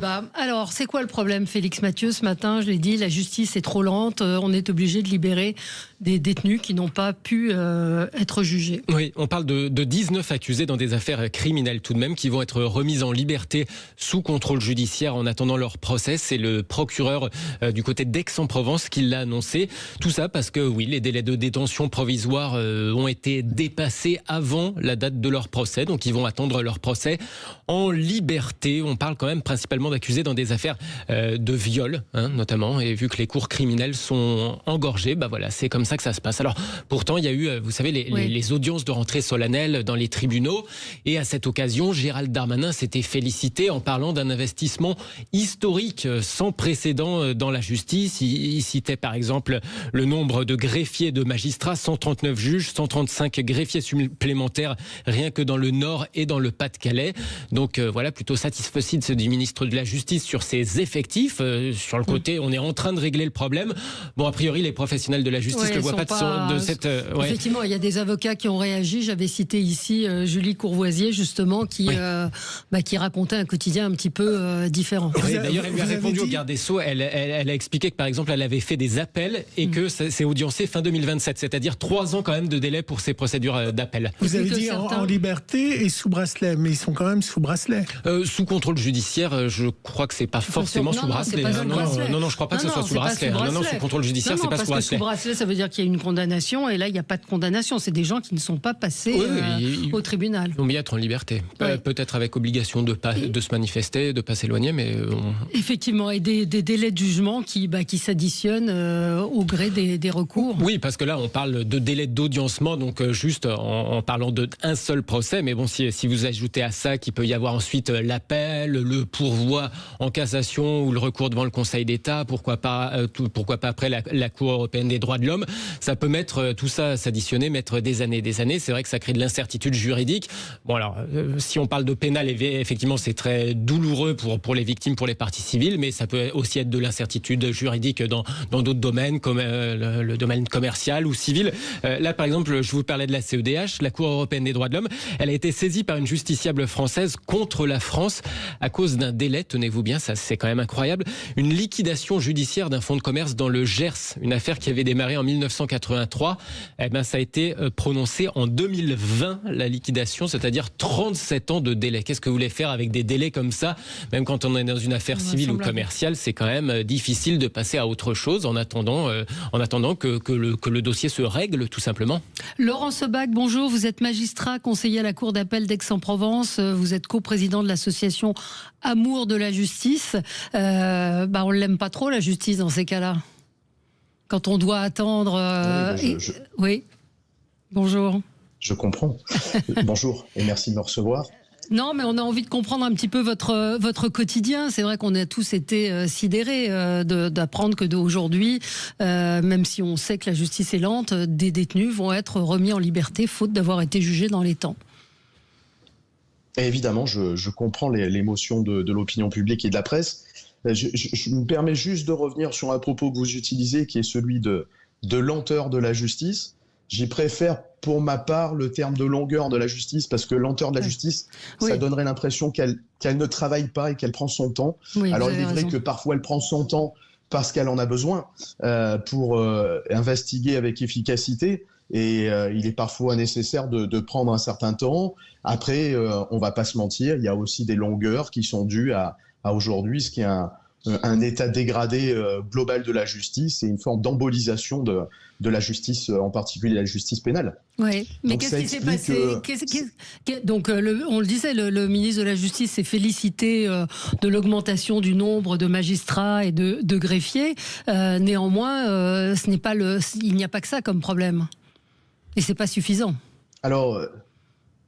débat. Alors, c'est quoi le problème, Félix Mathieu, ce matin? Je l'ai dit, la justice est trop lente. On est obligé de libérer des détenus qui n'ont pas pu être jugés. Oui, on parle de 19 accusés dans des affaires criminelles tout de même, qui vont être remis en liberté sous contrôle judiciaire en attendant leur procès. C'est le procureur du côté d'Aix-en-Provence qui l'a annoncé. Tout ça parce que, oui, les délais de détention provisoire ont été dépassés avant la date de leur procès. Donc, ils vont attendre leur procès en liberté. On parle quand même principalement d'accusés dans des affaires de viol, notamment. Et vu que les cours criminelles sont engorgées, voilà, c'est comme ça que ça se passe. Alors, pourtant, il y a eu, vous savez, les audiences de rentrée solennelle dans les tribunaux. Et à cette occasion, Gérald Darmanin s'était félicité en parlant d'un investissement historique sans précédent dans la justice. Il citait par exemple le nombre de greffiers et de magistrats, 139 juges, 135 greffiers supplémentaires rien que dans le Nord et dans le Pas-de-Calais. Donc voilà, plutôt satisfait du ministre de la Justice sur ses effectifs. Sur le côté, on est en train de régler le problème. Bon, a priori, les professionnels de la justice ne voient pas de cette... Effectivement, il y a des avocats qui ont réagi. J'avais cité ici Julie Courvoisier, justement, qui racontait un quotidien un petit peu différent. Oui, d'ailleurs, elle lui a répondu au garde des Sceaux. Elle a expliqué que, par exemple, elle avait fait des appels et que c'est audiencé fin 2027, c'est-à-dire 3 ans quand même de délai pour ces procédures d'appel. Vous avez dit en liberté et sous bracelet, mais ils sont quand même sous bracelet. Sous contrôle judiciaire, je crois que c'est pas forcément sous bracelet. Non, je crois pas que ce soit sous bracelet. Non, sous contrôle judiciaire, c'est pas sous bracelet. Parce que sous bracelet, ça veut dire qu'il y a une condamnation, et là, il n'y a pas de condamnation. C'est des gens qui ne sont pas passés au tribunal. Ils vont bien être en liberté. Peut-être avec obligation de se manifester, de ne pas s'éloigner, mais... Effectivement, et des délais de jugement qui s'additionnent au gré des recours. Oui, parce que là, on parle de délai d'audiencement, donc juste en parlant d'un seul procès. Mais bon, si vous ajoutez à ça qu'il peut y avoir ensuite l'appel, le pourvoi en cassation ou le recours devant le Conseil d'État, pourquoi pas après la Cour européenne des droits de l'homme, ça peut mettre tout ça, s'additionner, mettre des années. C'est vrai que ça crée de l'incertitude juridique. Bon alors, si on parle de pénal, effectivement, c'est très douloureux pour les victimes, pour les parties civiles, mais ça peut aussi être de l'incertitude juridique dans d'autres domaines, comme le domaine commercial ou civil. Là, par exemple, je vous parlais de la CEDH, la Cour européenne des droits de l'homme. Elle a été saisie par une justiciable française contre la France à cause d'un délai, tenez-vous bien, ça c'est quand même incroyable, une liquidation judiciaire d'un fonds de commerce dans le Gers, une affaire qui avait démarré en 1983. Ça a été prononcé en 2020, la liquidation, c'est-à-dire 37 ans de délai. Qu'est-ce que vous voulez faire avec des délais comme ça? Même quand on est dans une affaire civile ou commerciale, c'est quand même difficile de passer à autre chose en attendant que le dossier se règle, tout simplement. Laurent Sebag, bonjour. Vous êtes magistrat, conseiller à la Cour d'appel d'Aix-en-Provence. Vous êtes coprésident de l'association Amour de la justice. On l'aime pas trop, la justice, dans ces cas-là. Quand on doit attendre... Oui, bonjour. Je comprends. Bonjour et merci de me recevoir. Non, mais on a envie de comprendre un petit peu votre quotidien. C'est vrai qu'on a tous été sidérés d'apprendre que d'aujourd'hui, même si on sait que la justice est lente, des détenus vont être remis en liberté faute d'avoir été jugés dans les temps. Et évidemment, je comprends l'émotion de l'opinion publique et de la presse. Je me permets juste de revenir sur un propos que vous utilisez, qui est celui de lenteur de la justice. J'y préfère, pour ma part, le terme de longueur de la justice, parce que lenteur de la justice, ça donnerait l'impression qu'elle ne travaille pas et qu'elle prend son temps. Oui, alors, il est vrai que parfois, elle prend son temps parce qu'elle en a besoin pour investiguer avec efficacité. Et il est parfois nécessaire de prendre un certain temps. Après, on ne va pas se mentir, il y a aussi des longueurs qui sont dues à aujourd'hui, ce qui est un état dégradé global de la justice et une forme d'embolisation de la justice, en particulier la justice pénale. Oui, mais qu'est-ce qui s'est passé Donc, on le disait, le ministre de la Justice s'est félicité de l'augmentation du nombre de magistrats et de greffiers. Néanmoins, il n'y a pas que ça comme problème. Et c'est pas suffisant. Alors,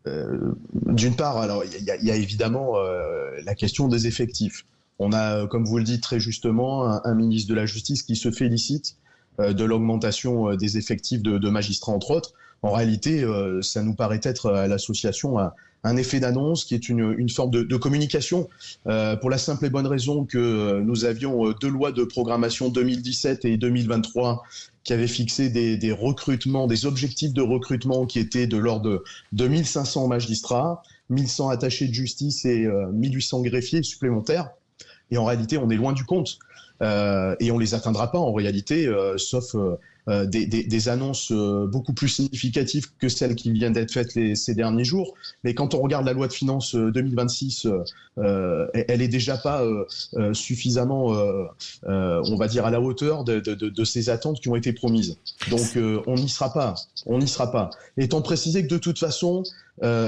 d'une part, il y a évidemment la question des effectifs. On a, comme vous le dites très justement, un ministre de la Justice qui se félicite de l'augmentation des effectifs de magistrats, entre autres. En réalité, ça nous paraît être à l'association un effet d'annonce qui est une forme de communication, pour la simple et bonne raison que nous avions 2 lois de programmation 2017 et 2023 qui avaient fixé des recrutements, des objectifs de recrutement qui étaient de l'ordre de 1500 magistrats, 1100 attachés de justice et 1800 greffiers supplémentaires. Et en réalité, on est loin du compte. Et on les atteindra pas en réalité, sauf des annonces beaucoup plus significatives que celles qui viennent d'être faites ces derniers jours. Mais quand on regarde la loi de finances 2026, elle est déjà pas suffisamment, on va dire, à la hauteur de ces attentes qui ont été promises. Donc on n'y sera pas. On n'y sera pas. Étant précisé que de toute façon,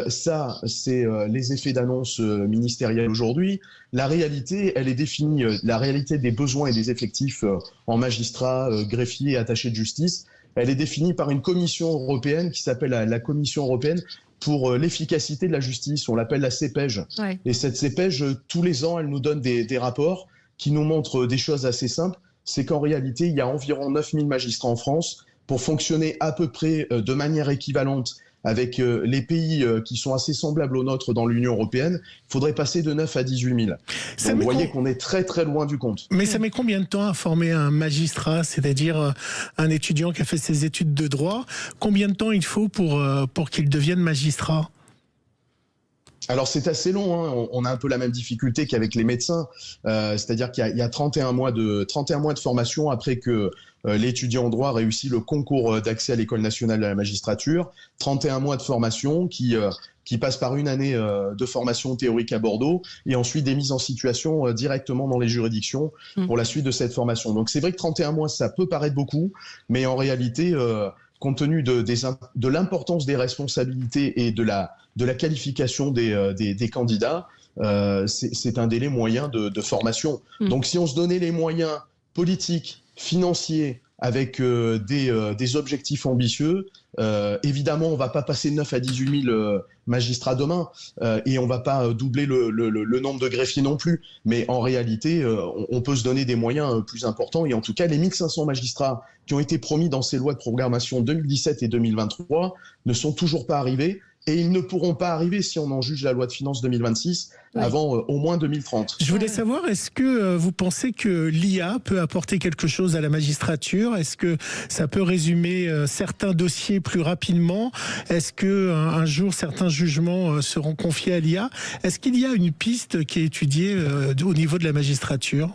ça, c'est les effets d'annonce ministérielle aujourd'hui. La réalité, elle est définie. La réalité des besoins et des effectifs en magistrats, greffiers, attachés de justice, elle est définie par une commission européenne qui s'appelle la Commission européenne pour l'efficacité de la justice. On l'appelle la CEPEJ. Ouais. Et cette CEPEJ, tous les ans, elle nous donne des rapports qui nous montrent des choses assez simples. C'est qu'en réalité, il y a environ 9000 magistrats en France. Pour fonctionner à peu près de manière équivalente avec les pays qui sont assez semblables aux nôtres dans l'Union européenne, il faudrait passer de 9 à 18 000. Donc vous voyez qu'on est très très loin du compte. Mais ça met combien de temps à former un magistrat, c'est-à-dire un étudiant qui a fait ses études de droit? Combien de temps il faut pour qu'il devienne magistrat? Alors c'est assez long, hein. On a un peu la même difficulté qu'avec les médecins, c'est-à-dire qu'il y a 31 mois de formation après que l'étudiant en droit réussit le concours d'accès à l'École nationale de la magistrature, 31 mois de formation qui passe par une année de formation théorique à Bordeaux et ensuite des mises en situation directement dans les juridictions pour la suite de cette formation. Donc c'est vrai que 31 mois, ça peut paraître beaucoup, mais en réalité, compte tenu de l'importance des responsabilités et de la qualification des candidats, c'est un délai moyen de formation. Donc si on se donnait les moyens politiques, financiers, avec des objectifs ambitieux, évidemment, on ne va pas passer de 9 à 18 000 magistrats demain et on ne va pas doubler le nombre de greffiers non plus. Mais en réalité, on peut se donner des moyens plus importants. Et en tout cas, les 1500 magistrats qui ont été promis dans ces lois de programmation 2017 et 2023 ne sont toujours pas arrivés. Et ils ne pourront pas arriver, si on en juge la loi de finances 2026, avant au moins 2030. Je voulais savoir, est-ce que vous pensez que l'IA peut apporter quelque chose à la magistrature? Est-ce que ça peut résumer certains dossiers plus rapidement? Est-ce que un jour certains jugements seront confiés à l'IA? Est-ce qu'il y a une piste qui est étudiée au niveau de la magistrature?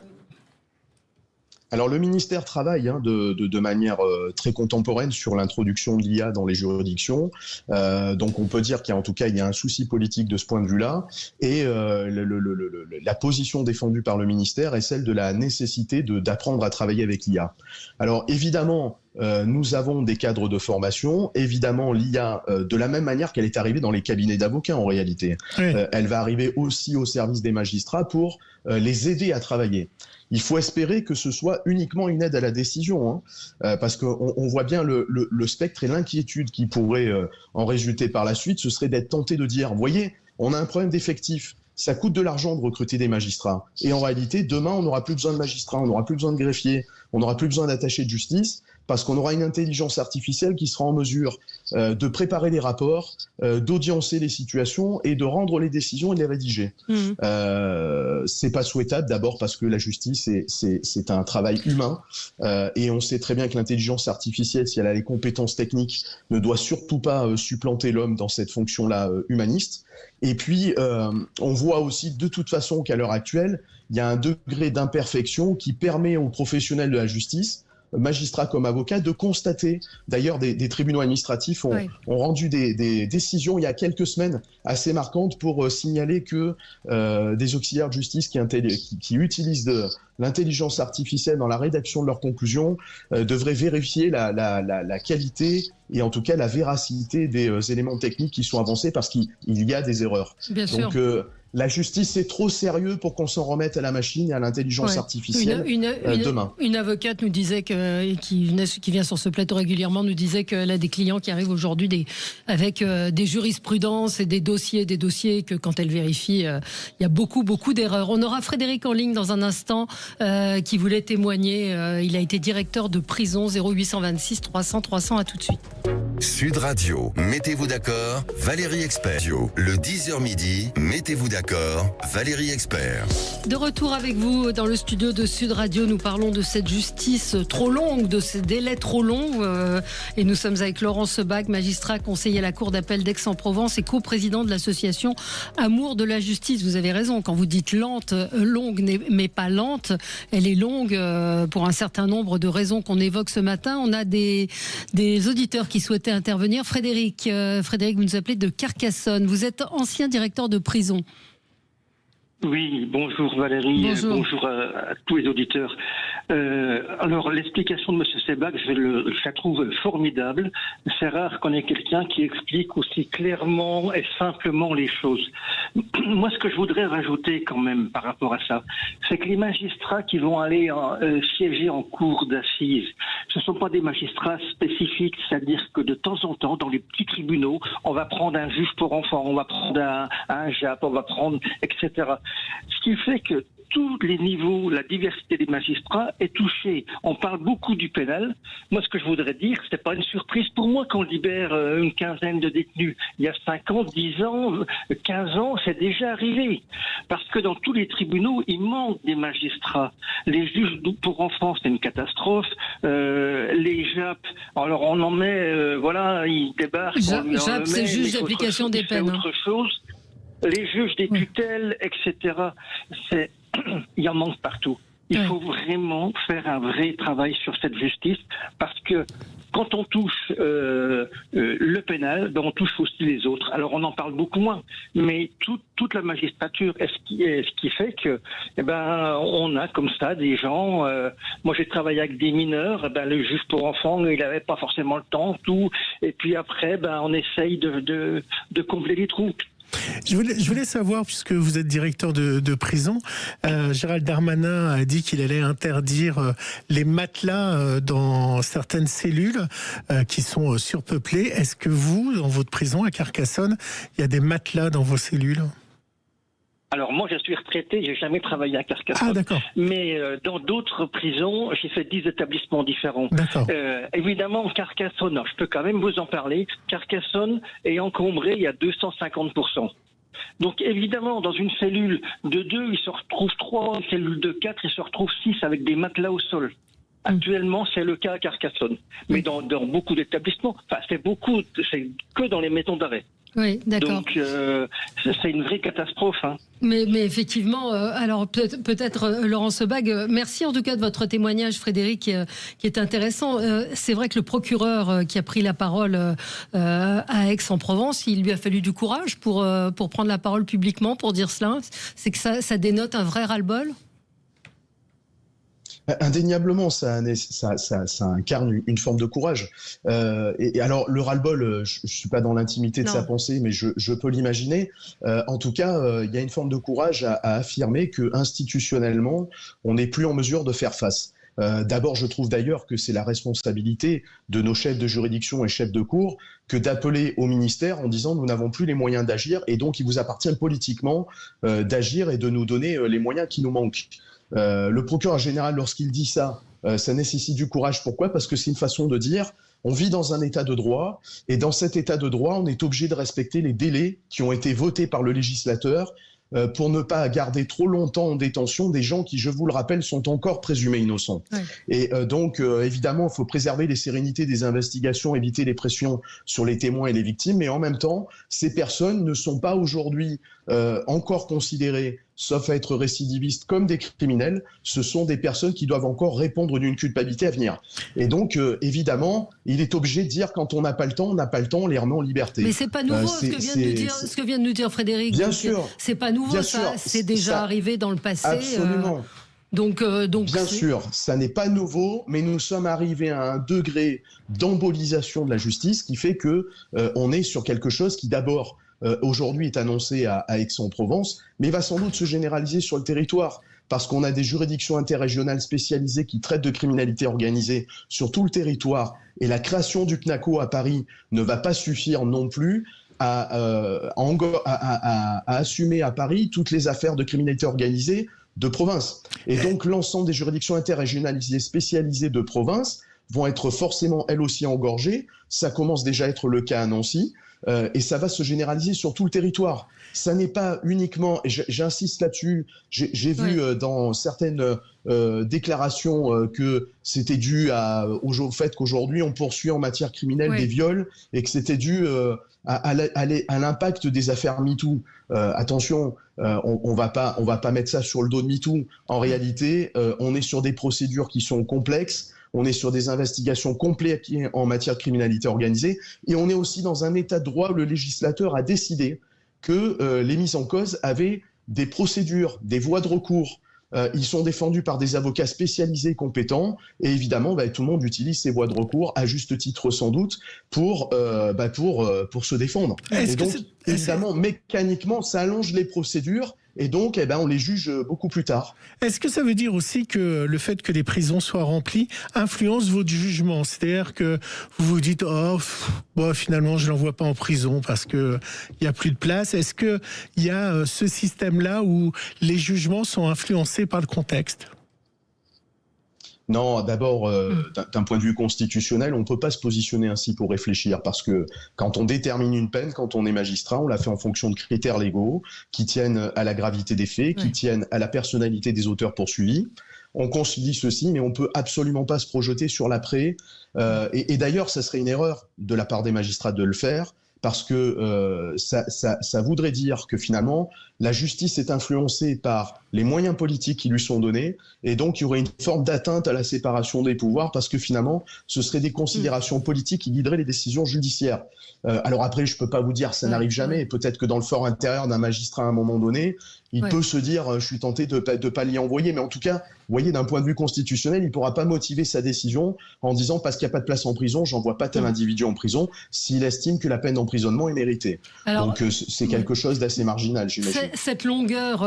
Alors le ministère travaille de manière très contemporaine sur l'introduction de l'IA dans les juridictions. Donc on peut dire qu'il y a un souci politique de ce point de vue-là. Et la position défendue par le ministère est celle de la nécessité d'apprendre à travailler avec l'IA. Alors évidemment, nous avons des cadres de formation. Évidemment, l'IA, de la même manière qu'elle est arrivée dans les cabinets d'avocats en réalité, elle va arriver aussi au service des magistrats pour les aider à travailler. Il faut espérer que ce soit uniquement une aide à la décision, parce qu'on voit bien le spectre et l'inquiétude qui pourrait en résulter par la suite. Ce serait d'être tenté de dire, voyez, on a un problème d'effectifs. Ça coûte de l'argent de recruter des magistrats. Et en réalité, demain, on n'aura plus besoin de magistrats, on n'aura plus besoin de greffiers, on n'aura plus besoin d'attachés de justice, parce qu'on aura une intelligence artificielle qui sera en mesure de préparer les rapports, d'audiencer les situations et de rendre les décisions et de les rédiger. C'est pas souhaitable, d'abord parce que la justice, c'est un travail humain, et on sait très bien que l'intelligence artificielle, si elle a les compétences techniques, ne doit surtout pas supplanter l'homme dans cette fonction-là humaniste. Et puis, on voit aussi de toute façon qu'à l'heure actuelle, il y a un degré d'imperfection qui permet aux professionnels de la justice, magistrats comme avocats, de constater. D'ailleurs, des tribunaux administratifs ont rendu des décisions il y a quelques semaines assez marquantes pour signaler que des auxiliaires de justice qui utilisent l'intelligence artificielle dans la rédaction de leurs conclusions devraient vérifier la qualité et en tout cas la véracité des éléments techniques qui sont avancés parce qu'il y a des erreurs. Bien sûr. La justice, c'est trop sérieux pour qu'on s'en remette à la machine et à l'intelligence artificielle demain. Une avocate nous disait qui vient sur ce plateau régulièrement, nous disait qu'elle a des clients qui arrivent aujourd'hui avec des jurisprudences et des dossiers, que quand elle vérifie, il y a beaucoup d'erreurs. On aura Frédéric en ligne dans un instant qui voulait témoigner. Il a été directeur de prison 0826 300 300. À tout de suite. Sud Radio, mettez-vous d'accord, Valérie Expert. Le 10h midi, mettez-vous d'accord, Valérie Expert. De retour avec vous dans le studio de Sud Radio, nous parlons de cette justice trop longue, de ces délais trop longs. Et nous sommes avec Laurent Sebag, magistrat, conseiller à la Cour d'appel d'Aix-en-Provence et coprésident de l'association Amour de la justice. Vous avez raison, quand vous dites lente, longue mais pas lente, elle est longue pour un certain nombre de raisons qu'on évoque ce matin. On a des auditeurs qui souhaitaient intervenir. Frédéric, vous nous appelez de Carcassonne. Vous êtes ancien directeur de prison. Oui, bonjour Valérie, bonjour à tous les auditeurs. Alors l'explication de M. Sebag, je la trouve formidable. C'est rare qu'on ait quelqu'un qui explique aussi clairement et simplement les choses. Moi, ce que je voudrais rajouter quand même par rapport à ça, c'est que les magistrats qui vont aller siéger en cour d'assises, ce ne sont pas des magistrats spécifiques, c'est-à-dire que de temps en temps, dans les petits tribunaux, on va prendre un juge pour enfants, on va prendre un JAP, on va prendre, etc. Ce qui fait que tous les niveaux, la diversité des magistrats est touchée. On parle beaucoup du pénal. Moi, ce que je voudrais dire, c'est pas une surprise pour moi qu'on libère une quinzaine de détenus. Il y a 5 ans, 10 ans, 15 ans, c'est déjà arrivé. Parce que dans tous les tribunaux, il manque des magistrats. Les juges pour enfants, c'est une catastrophe. Les JAP, alors on en met, voilà, ils débarquent. JAP, c'est juge d'application des peines. Autre chose. Les juges des tutelles, etc. Il en manque partout. Il faut vraiment faire un vrai travail sur cette justice parce que quand on touche le pénal, ben on touche aussi les autres. Alors on en parle beaucoup moins, mais toute la magistrature est ce qui fait que, on a comme ça des gens. Moi j'ai travaillé avec des mineurs. Le juge pour enfants, il n'avait pas forcément le temps, tout. Et puis après, on essaye de combler les trous. Je voulais savoir, puisque vous êtes directeur de prison, Gérald Darmanin a dit qu'il allait interdire les matelas dans certaines cellules qui sont surpeuplées. Est-ce que vous, dans votre prison à Carcassonne, il y a des matelas dans vos cellules ? Alors moi je suis retraité, j'ai jamais travaillé à Carcassonne. Ah d'accord. Mais dans d'autres prisons, j'ai fait 10 établissements différents. D'accord. Évidemment Carcassonne, je peux quand même vous en parler, Carcassonne est encombré, il y a 250%. Donc évidemment, dans une cellule de 2, il se retrouve 3, une cellule de 4, il se retrouve 6 avec des matelas au sol. Actuellement, c'est le cas à Carcassonne. Mais dans beaucoup d'établissements, c'est que dans les maisons d'arrêt. Oui, d'accord. Donc, c'est une vraie catastrophe. Hein. Mais effectivement, alors peut-être Laurent Sebag, merci en tout cas de votre témoignage, Frédéric, qui est intéressant. C'est vrai que le procureur qui a pris la parole à Aix-en-Provence, il lui a fallu du courage pour prendre la parole publiquement, pour dire cela. C'est que ça dénote un vrai ras-le-bol ? Indéniablement, ça incarne une forme de courage. Et alors, le ras-le-bol, je ne suis pas dans l'intimité de sa pensée, mais je peux l'imaginer. En tout cas, il y a une forme de courage à affirmer que institutionnellement, on n'est plus en mesure de faire face. D'abord, je trouve d'ailleurs que c'est la responsabilité de nos chefs de juridiction et chefs de cour que d'appeler au ministère en disant nous n'avons plus les moyens d'agir et donc il vous appartient politiquement d'agir et de nous donner les moyens qui nous manquent. Le procureur général, lorsqu'il dit ça, ça nécessite du courage. Pourquoi ? Parce que c'est une façon de dire on vit dans un état de droit et dans cet état de droit, on est obligé de respecter les délais qui ont été votés par le législateur pour ne pas garder trop longtemps en détention des gens qui, je vous le rappelle, sont encore présumés innocents. Ouais. Et donc, évidemment, il faut préserver les sérénités des investigations, éviter les pressions sur les témoins et les victimes, mais en même temps, ces personnes ne sont pas aujourd'hui encore considérées, sauf à être récidivistes, comme des criminels. Ce sont des personnes qui doivent encore répondre d'une culpabilité à venir. Et donc, évidemment, il est obligé de dire quand on n'a pas le temps, on n'a pas le temps, on les remet en liberté. Mais c'est pas nouveau ce que vient de nous dire Frédéric. Bien sûr. C'est pas nouveau, ça. C'est déjà arrivé dans le passé. Absolument. Donc bien sûr, ça n'est pas nouveau, mais nous sommes arrivés à un degré d'embolisation de la justice qui fait que on est sur quelque chose qui d'abord aujourd'hui est annoncé à Aix-en-Provence, mais va sans doute se généraliser sur le territoire, parce qu'on a des juridictions interrégionales spécialisées qui traitent de criminalité organisée sur tout le territoire, et la création du CNACO à Paris ne va pas suffire non plus à assumer à Paris toutes les affaires de criminalité organisée de province. Et donc l'ensemble des juridictions interrégionalisées spécialisées de province vont être forcément elles aussi engorgées. Ça commence déjà à être le cas à Nancy. Et ça va se généraliser sur tout le territoire. Ça n'est pas uniquement, et j'insiste là-dessus, j'ai vu dans certaines déclarations que c'était dû au fait qu'aujourd'hui on poursuit en matière criminelle des viols et que c'était dû à l'impact des affaires MeToo. Attention, on va pas mettre ça sur le dos de MeToo. En réalité, on est sur des procédures qui sont complexes. On est sur des investigations complexes en matière de criminalité organisée et on est aussi dans un état de droit où le législateur a décidé que les mises en cause avaient des procédures, des voies de recours. Ils sont défendus par des avocats spécialisés compétents et évidemment tout le monde utilise ces voies de recours à juste titre sans doute pour se défendre. Et donc évidemment mécaniquement ça allonge les procédures et donc on les juge beaucoup plus tard. Est-ce que ça veut dire aussi que le fait que les prisons soient remplies influence votre jugement? C'est-à-dire que vous vous dites finalement je l'envoie pas en prison parce que il y a plus de place. Est-ce que il y a ce système-là où les jugements sont influencés par le contexte? Non, d'abord, d'un point de vue constitutionnel, on ne peut pas se positionner ainsi pour réfléchir, parce que quand on détermine une peine, quand on est magistrat, on la fait en fonction de critères légaux qui tiennent à la gravité des faits, qui tiennent à la personnalité des auteurs poursuivis. On concilie ceci, mais on ne peut absolument pas se projeter sur l'après. Et d'ailleurs, ça serait une erreur de la part des magistrats de le faire, parce que ça voudrait dire que finalement, la justice est influencée par les moyens politiques qui lui sont donnés, et donc il y aurait une forme d'atteinte à la séparation des pouvoirs, parce que finalement, ce seraient des considérations politiques qui guideraient les décisions judiciaires. Alors après, je ne peux pas vous dire, ça n'arrive jamais, et peut-être que dans le fort intérieur d'un magistrat à un moment donné, il peut se dire, je suis tenté de pas l'y envoyer, mais en tout cas, vous voyez, d'un point de vue constitutionnel, il ne pourra pas motiver sa décision en disant, parce qu'il n'y a pas de place en prison, j'envoie pas tel individu en prison, s'il estime que la peine d'emprisonnement est méritée. Alors, donc c'est quelque chose d'assez marginal, j'imagine. Cette longueur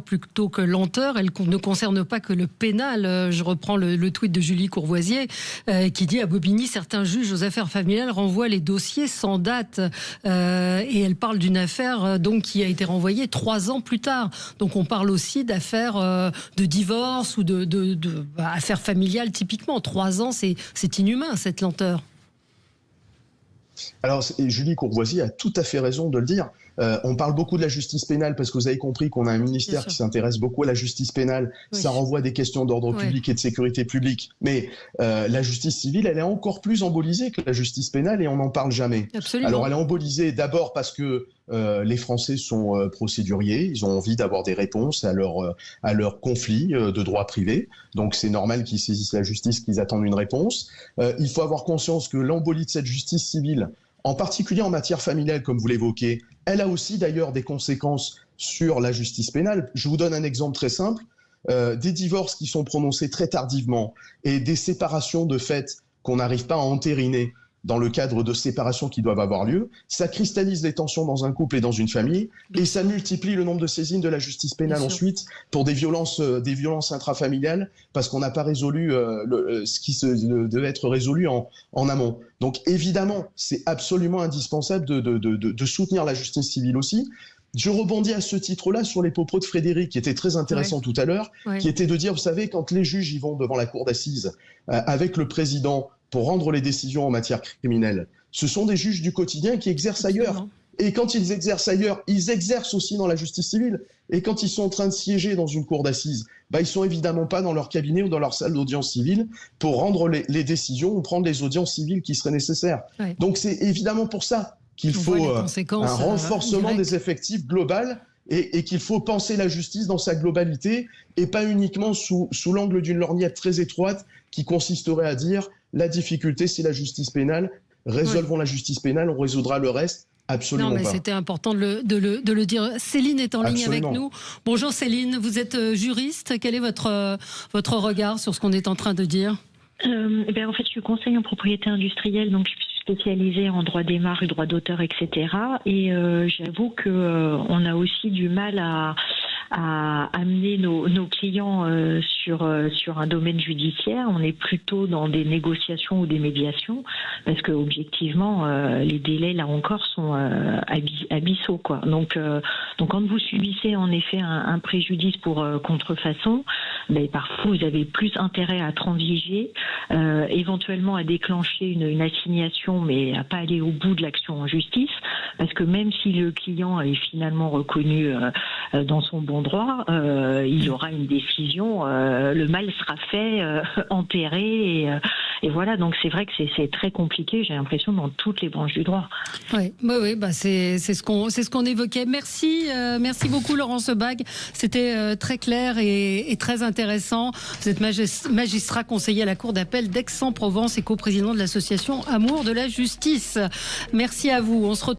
plutôt que lenteur, elle ne concerne pas que le pénal. Je reprends le tweet de Julie Courvoisier qui dit à Bobigny, certains juges aux affaires familiales renvoient les dossiers sans date. Et elle parle d'une affaire donc qui a été renvoyée 3 ans plus tard. Donc on parle aussi d'affaires de divorce ou d'affaires familiales typiquement. 3 ans, c'est inhumain cette lenteur. Alors, Julie Courvoisier a tout à fait raison de le dire. On parle beaucoup de la justice pénale parce que vous avez compris qu'on a un ministère qui s'intéresse beaucoup à la justice pénale. Oui. Ça renvoie à des questions d'ordre public et de sécurité publique. Mais la justice civile, elle est encore plus embolisée que la justice pénale et on n'en parle jamais. Absolument. Alors, elle est embolisée d'abord parce que les Français sont procéduriers. Ils ont envie d'avoir des réponses à leur conflit de droit privé. Donc, c'est normal qu'ils saisissent la justice, qu'ils attendent une réponse. Il faut avoir conscience que l'embolie de cette justice civile, en particulier en matière familiale, comme vous l'évoquez, elle a aussi d'ailleurs des conséquences sur la justice pénale. Je vous donne un exemple très simple. Des divorces qui sont prononcés très tardivement et des séparations de fait qu'on n'arrive pas à entériner dans le cadre de séparations qui doivent avoir lieu, ça cristallise les tensions dans un couple et dans une famille, et ça multiplie le nombre de saisines de la justice pénale ensuite pour des violences intrafamiliales, parce qu'on n'a pas résolu ce qui devait être résolu en amont. Donc évidemment, c'est absolument indispensable de soutenir la justice civile aussi. Je rebondis à ce titre-là sur les propos de Frédéric, qui était très intéressant tout à l'heure, qui était de dire, vous savez, quand les juges y vont devant la cour d'assises avec le président pour rendre les décisions en matière criminelle, ce sont des juges du quotidien qui exercent ailleurs. Et quand ils exercent ailleurs, ils exercent aussi dans la justice civile. Et quand ils sont en train de siéger dans une cour d'assises, ils sont évidemment pas dans leur cabinet ou dans leur salle d'audience civile pour rendre les décisions ou prendre les audiences civiles qui seraient nécessaires. Donc c'est évidemment pour ça qu'il faut un renforcement des effectifs global et qu'il faut penser la justice dans sa globalité et pas uniquement sous l'angle d'une lorgnette très étroite qui consisterait à dire la difficulté c'est la justice pénale, résolvons la justice pénale, on résoudra le reste. Absolument non, mais pas. C'était important de le dire. Céline est en ligne avec nous. Bonjour Céline, vous êtes juriste. Quel est votre regard sur ce qu'on est en train de dire ? En fait, je suis conseiller en propriété industrielle, donc je suis spécialisée en droit des marques, droit d'auteur, etc. Et j'avoue qu'on a aussi du mal à amener nos clients sur un domaine judiciaire. On est plutôt dans des négociations ou des médiations, parce que objectivement, les délais là encore sont abyssaux, quoi. Donc quand vous subissez en effet un préjudice pour contrefaçon, mais parfois vous avez plus intérêt à transiger, éventuellement à déclencher une assignation, mais à pas aller au bout de l'action en justice, parce que même si le client est finalement reconnu dans son bon droit, il aura une décision, le mal sera fait, enterré, et voilà. Donc c'est vrai que c'est très compliqué, j'ai l'impression, dans toutes les branches du droit. Oui, c'est ce qu'on évoquait. Merci beaucoup Laurent Sebag. C'était très clair et très intéressant. Vous êtes magistrat conseiller à la Cour d'appel d'Aix-en-Provence et coprésident de l'association Amour de la justice. Merci à vous. On se retrouve